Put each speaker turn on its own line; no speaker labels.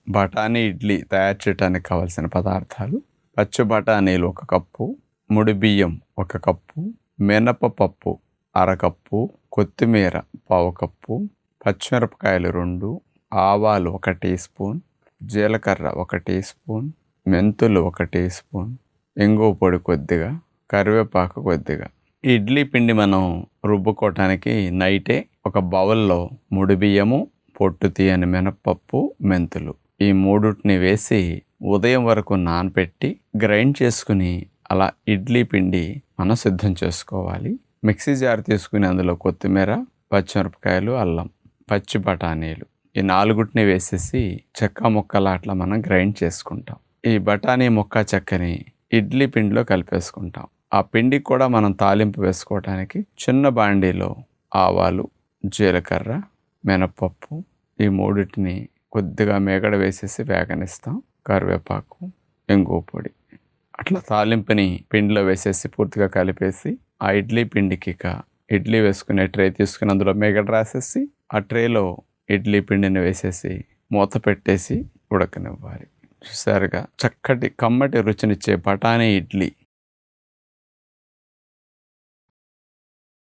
బఠానీ ఇడ్లీ తయారు చేయడానికి కావలసిన పదార్థాలు: పచ్చి బఠానీలు 1 కప్పు, ముడి బియ్యం 1 కప్పు, మినపపప్పు అరకప్పు, కొత్తిమీర 1/2 కప్పు, పచ్చిమిరపకాయలు 2, ఆవాలు 1 టీ స్పూన్, జీలకర్ర 1 టీ స్పూన్, మెంతులు 1 టీ స్పూన్, ఇంగువ పొడి కొద్దిగా, కరివేపాకు కొద్దిగా. ఇడ్లీ పిండి మనం రుబ్బుకోవటానికి నైటే ఒక బౌల్లో ముడి బియ్యము, పొట్టు తీయని మినపప్పు, మెంతులు ఈ మూడుటిని వేసి ఉదయం వరకు నానబెట్టి గ్రైండ్ చేసుకుని అలా ఇడ్లీ పిండి మనం సిద్ధం చేసుకోవాలి. మిక్సీ జార్ తీసుకుని అందులో కొత్తిమీర, పచ్చిమిరపకాయలు, అల్లం, పచ్చి బఠానీలు ఈ 4 వేసేసి చెక్క ముక్కలా అట్లా మనం గ్రైండ్ చేసుకుంటాం. ఈ బఠానీ ముక్క చెక్కని ఇడ్లీ పిండిలో కలిపేసుకుంటాం. ఆ పిండికి కూడా మనం తాలింపు వేసుకోవటానికి చిన్న బాండీలో ఆవాలు, జీలకర్ర, మినపప్పు ఈ మూడిటిని కొద్దిగా మేగడ వేసేసి వేగనిస్తాం. కరివేపాకు, ఇంగువ పొడి అట్లా తాలింపుని పిండిలో వేసేసి పూర్తిగా కలిపేసి ఆ ఇడ్లీ పిండికి ఇడ్లీ వేసుకునే ట్రే తీసుకుని అందులో మేగడ రాసేసి ఆ ట్రేలో ఇడ్లీ పిండిని వేసేసి మూత పెట్టేసి ఉడకనివ్వాలి. చూసారుగా, చక్కటి కమ్మటి రుచినిచ్చే బఠానీ ఇడ్లీ